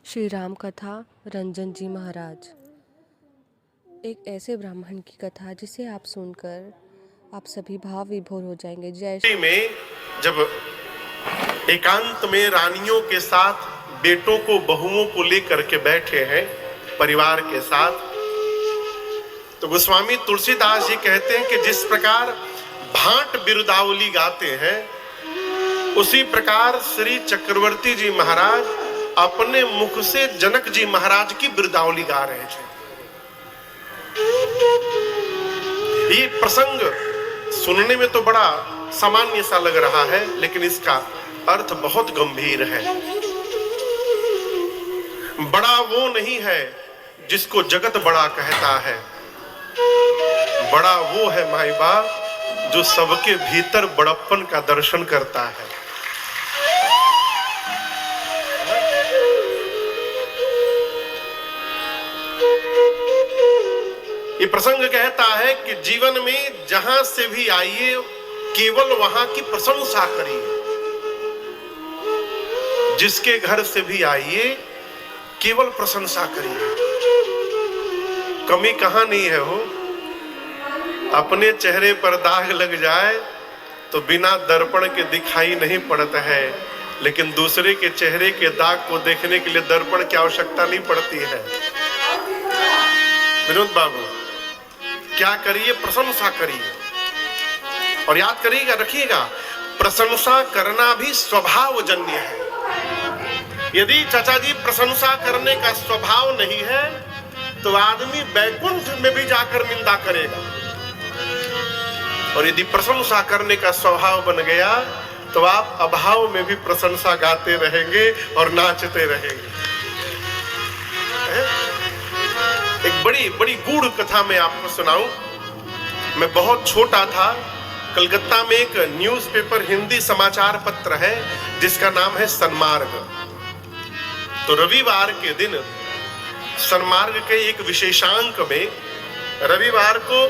श्री राम कथा रंजन जी महाराज। एक ऐसे ब्राह्मण की कथा जिसे आप सुनकर आप सभी भाव विभोर हो जाएंगे। जय श्री में जब एकांत में रानियों के साथ बेटों को बहुओं को लेकर के बैठे हैं परिवार के साथ, तो गोस्वामी तुलसीदास जी कहते हैं कि जिस प्रकार भाट बिरुदावली गाते हैं उसी प्रकार श्री चक्रवर्ती जी महाराज अपने मुख से जनक जी महाराज की बिरुदावली गा रहे थे। ये प्रसंग सुनने में तो बड़ा सामान्य सा लग रहा है, लेकिन इसका अर्थ बहुत गंभीर है। बड़ा वो नहीं है जिसको जगत बड़ा कहता है, बड़ा वो है माई बाप जो सबके भीतर बड़प्पन का दर्शन करता है। ये प्रसंग कहता है कि जीवन में जहां से भी आइए केवल वहां की प्रशंसा करिए, जिसके घर से भी आइए केवल प्रशंसा करिए। कमी कहां नहीं है हो। अपने चेहरे पर दाग लग जाए तो बिना दर्पण के दिखाई नहीं पड़ता है, लेकिन दूसरे के चेहरे के दाग को देखने के लिए दर्पण की आवश्यकता नहीं पड़ती है। विनोद बाबू, क्या करिए? प्रशंसा करिए। और याद करिएगा, रखिएगा, प्रशंसा करना भी स्वभावजन्य है। यदि चाचा जी प्रशंसा करने का स्वभाव नहीं है तो आदमी बैकुंठ में भी जाकर निंदा करेगा, और यदि प्रशंसा करने का स्वभाव बन गया तो आप अभाव में भी प्रशंसा गाते रहेंगे और नाचते रहेंगे। एक बड़ी बड़ी गूढ़ कथा मैं आपको सुनाऊं। मैं बहुत छोटा था, कलकत्ता में एक न्यूज़पेपर हिंदी समाचार पत्र है जिसका नाम है सन्मार्ग। तो रविवार के दिन सन्मार्ग के एक विशेषांक में रविवार को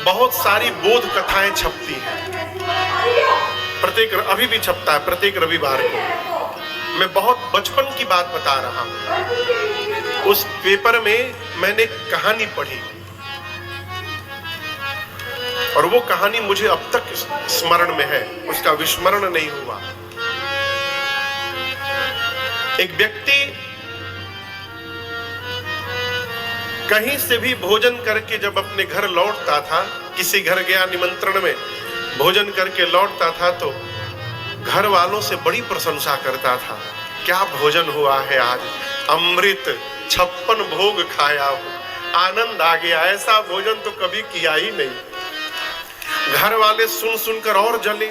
बहुत सारी बोध कथाएं छपती हैं। प्रत्येक, अभी भी छपता है प्रत्येक रविवार को। मैं बहुत बचपन की बात बता रहा हूं। उस पेपर में मैंने कहानी पढ़ी और वो कहानी मुझे अब तक स्मरण में है, उसका विस्मरण नहीं हुआ। एक व्यक्ति कहीं से भी भोजन करके जब अपने घर लौटता था, किसी घर गया निमंत्रण में, भोजन करके लौटता था तो घर वालों से बड़ी प्रशंसा करता था। क्या भोजन हुआ है आज, अमृत 56 भोग खाया हो, आनंद आ गया, ऐसा भोजन तो कभी किया ही नहीं। घर वाले सुन सुनकर और जले,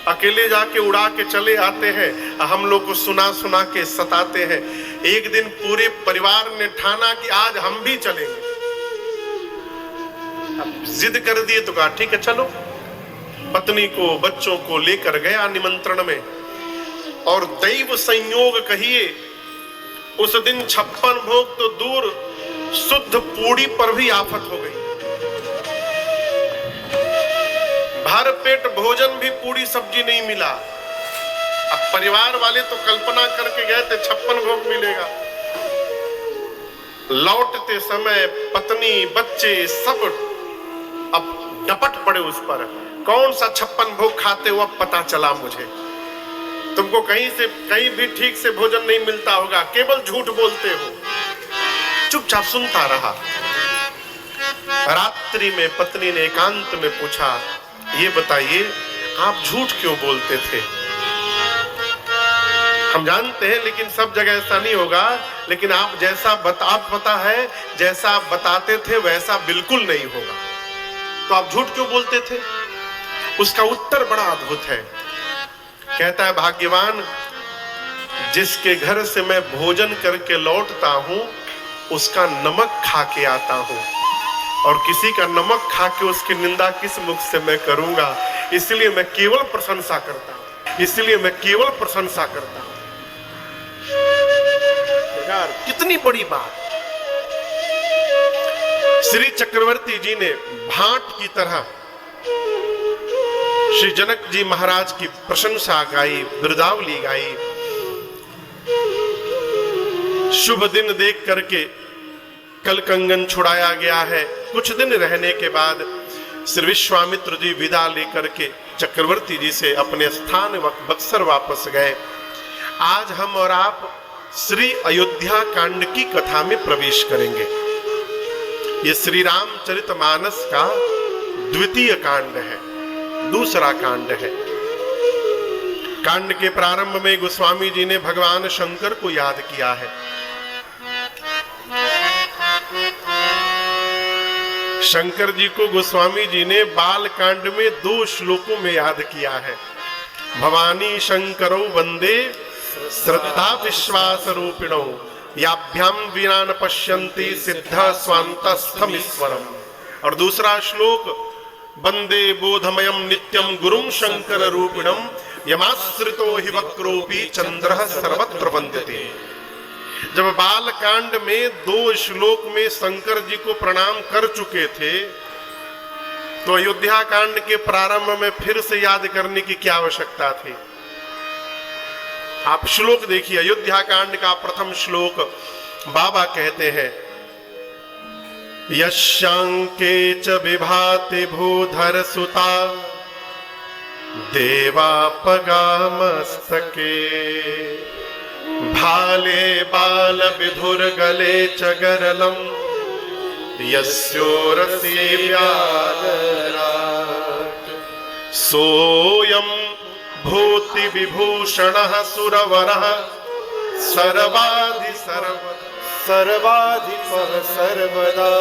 अकेले जाके उड़ा के चले आते हैं, हम लोग को सुना सुना के सताते हैं। एक दिन पूरे परिवार ने ठाना कि आज हम भी चलेंगे। अब जिद कर दिए तो कहा ठीक है चलो। पत्नी को बच्चों को लेकर गया निमंत्रण में, और दैव संयोग कहिए उस दिन 56 भोग तो दूर, शुद्ध पूड़ी पर भी आफत हो गई। भर पेट भोजन भी पूरी सब्जी नहीं मिला। अब परिवार वाले तो कल्पना करके गए थे 56 भोग मिलेगा। लौटते समय पत्नी बच्चे सब अब डपट पड़े उस पर, कौन सा 56 भोग खाते हो अब पता चला मुझे। तुमको कहीं भी ठीक से भोजन नहीं मिलता होगा, केवल झूठ बोलते हो। चुपचाप सुनता रहा। रात्रि में पत्नी ने एकांत में पूछा, ये बताइए आप झूठ क्यों बोलते थे? हम जानते हैं लेकिन सब जगह ऐसा नहीं होगा, लेकिन आप पता है जैसा आप बताते थे वैसा बिल्कुल नहीं होगा। तो आप झूठ क्यों बोलते थे? उसका उत्तर बड़ा अद्भुत है। कहता है, भाग्यवान जिसके घर से मैं भोजन करके लौटता हूं उसका नमक खा के आता हूं, और किसी का नमक खा के उसकी निंदा किस मुख से मैं करूंगा। इसलिए मैं केवल प्रशंसा करता हूं, इसलिए मैं केवल प्रशंसा करता हूं। यार कितनी बड़ी बात। श्री चक्रवर्ती जी ने भाट की तरह श्री जनक जी महाराज की प्रशंसा गाई, बिरुदावली गाई। शुभ दिन देख करके कल कंगन छुड़ाया गया है। कुछ दिन रहने के बाद श्री विश्वामित्र जी विदा लेकर के चक्रवर्ती जी से अपने स्थान बक्सर वापस गए। आज हम और आप श्री अयोध्या कांड की कथा में प्रवेश करेंगे। ये श्री रामचरितमानस का द्वितीय कांड है, दूसरा कांड है। कांड के प्रारंभ में गोस्वामी जी ने भगवान शंकर को याद किया है। शंकर जी को गोस्वामी जी ने बाल कांड में 2 श्लोकों में याद किया है। भवानी शंकरौ वंदे श्रद्धा विश्वास रूपिणौ याभ्याम वीरा न पश्यन्ति सिद्धा स्वान्तस्थमीश्वरम। और दूसरा श्लोक वंदे बोधमयम नित्यम गुरुम शंकर रूपिणम यमाश्रितो हि वक्रोपि चंद्रः सर्वत्र वंदते। जब बाल कांड में 2 श्लोक में शंकर जी को प्रणाम कर चुके थे, तो अयोध्या कांड के प्रारंभ में फिर से याद करने की क्या आवश्यकता थी। आप श्लोक देखिए। अयोध्या कांड का प्रथम श्लोक बाबा कहते हैं, यशांके च विभाति भूधर सुता देवापगा मस्तके भाले बाल विधुर गले च गरलम यस्योरसी व्याघ्रात् सोऽयं भूति विभूषणः सुरवरः सर्वाधिपः सर्वदा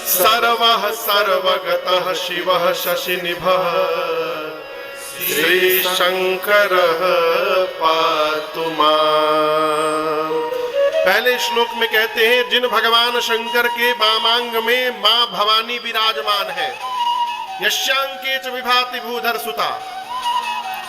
सर्वः सर्वगतः शिवः शशिनिभः श्री शंकरः पातु माम्। पहले श्लोक में कहते हैं, जिन भगवान शंकर के वामांग में मां भवानी विराजमान है। यशांके च विभाति भूधर सुता,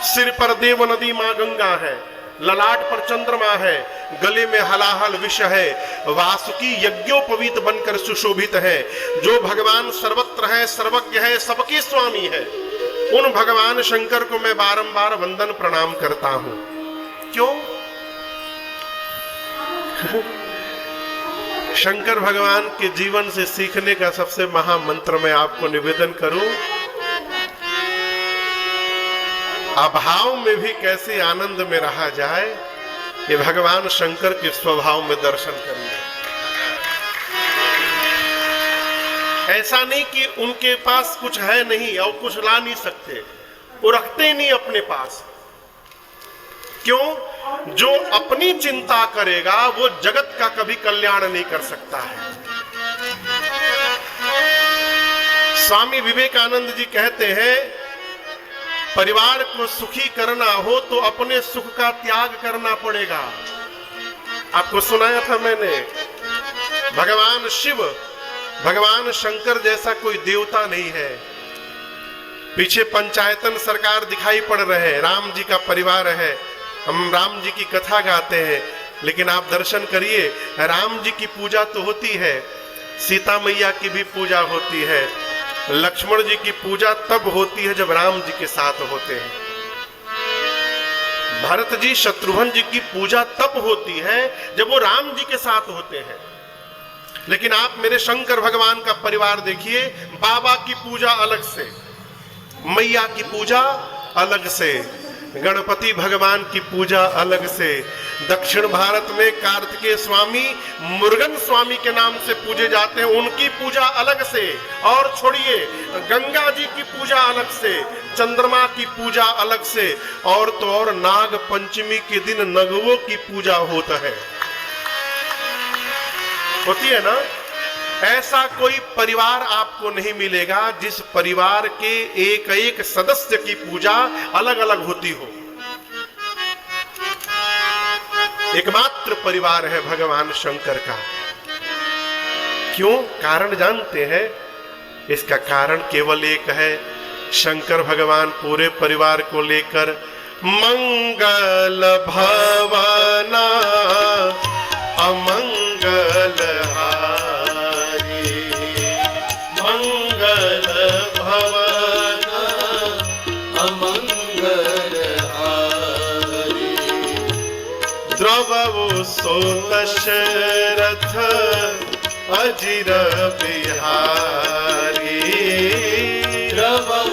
सिर पर देव नदी मां गंगा है, ललाट पर चंद्रमा है, गले में हलाहल विष है, वासुकी यज्ञोपवीत बनकर सुशोभित है। जो भगवान सर्वत्र है, सर्वज्ञ है, सबके स्वामी है, उन भगवान शंकर को मैं बारंबार वंदन प्रणाम करता हूं। क्यों? शंकर भगवान के जीवन से सीखने का सबसे महामंत्र मैं आपको निवेदन करूं, अभाव में भी कैसे आनंद में रहा जाए, ये भगवान शंकर के स्वभाव में दर्शन करिए। ऐसा नहीं कि उनके पास कुछ है नहीं और कुछ ला नहीं सकते, वो रखते नहीं अपने पास। क्यों? जो अपनी चिंता करेगा वो जगत का कभी कल्याण नहीं कर सकता है। स्वामी विवेकानंद जी कहते हैं, परिवार को सुखी करना हो तो अपने सुख का त्याग करना पड़ेगा। आपको सुनाया था मैंने, भगवान शिव, भगवान शंकर जैसा कोई देवता नहीं है। पीछे पंचायतन सरकार दिखाई पड़ रहे हैं, राम जी का परिवार है, हम राम जी की कथा गाते हैं, लेकिन आप दर्शन करिए, राम जी की पूजा तो होती है, सीता मैया की भी पूजा होती है, लक्ष्मण जी की पूजा तब होती है जब राम जी के साथ होते हैं, भरत जी शत्रुघ्न जी की पूजा तब होती है जब वो राम जी के साथ होते हैं। लेकिन आप मेरे शंकर भगवान का परिवार देखिए, बाबा की पूजा अलग से, मैया की पूजा अलग से, गणपति भगवान की पूजा अलग से, दक्षिण भारत में कार्तिकेय स्वामी मुरुगन स्वामी के नाम से पूजे जाते हैं, उनकी पूजा अलग से। और छोड़िए, गंगा जी की पूजा अलग से, चंद्रमा की पूजा अलग से, और तो और नाग पंचमी के दिन नगवों की पूजा होता है, होती है ना। ऐसा कोई परिवार आपको नहीं मिलेगा जिस परिवार के एक एक सदस्य की पूजा अलग अलग होती हो। एकमात्र परिवार है भगवान शंकर का। क्यों? कारण जानते हैं? इसका कारण केवल एक है, शंकर भगवान पूरे परिवार को लेकर मंगल भवना अमंगल रवौ सो दशरथ अजिर बिहारी। रवौ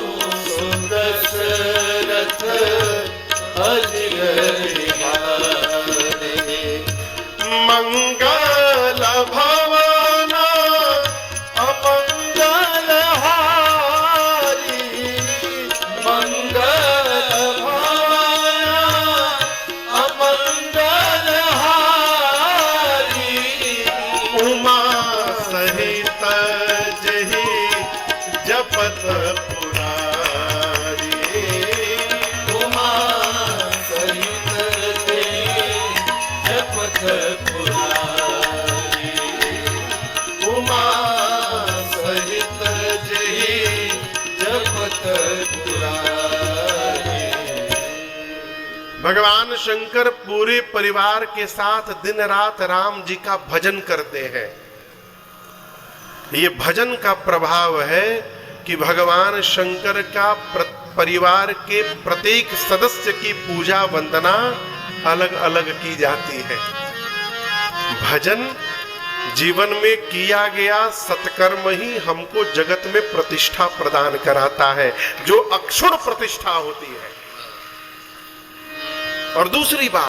सो दशरथ अजिर बिहारी। मंगल भवन अमंगल हारी। मंगल भवन अमंगल हारी। उमा सहित जहि जपत पुरारी। उमा सहित जपत पुरारी। उमा सहित जहि जपत पुरारी। भगवान शंकर पूरे परिवार के साथ दिन रात राम जी का भजन करते हैं। ये भजन का प्रभाव है कि भगवान शंकर का परिवार के प्रत्येक सदस्य की पूजा वंदना अलग अलग की जाती है। भजन जीवन में किया गया सत्कर्म ही हमको जगत में प्रतिष्ठा प्रदान कराता है, जो अक्षुण प्रतिष्ठा होती है। और दूसरी बात,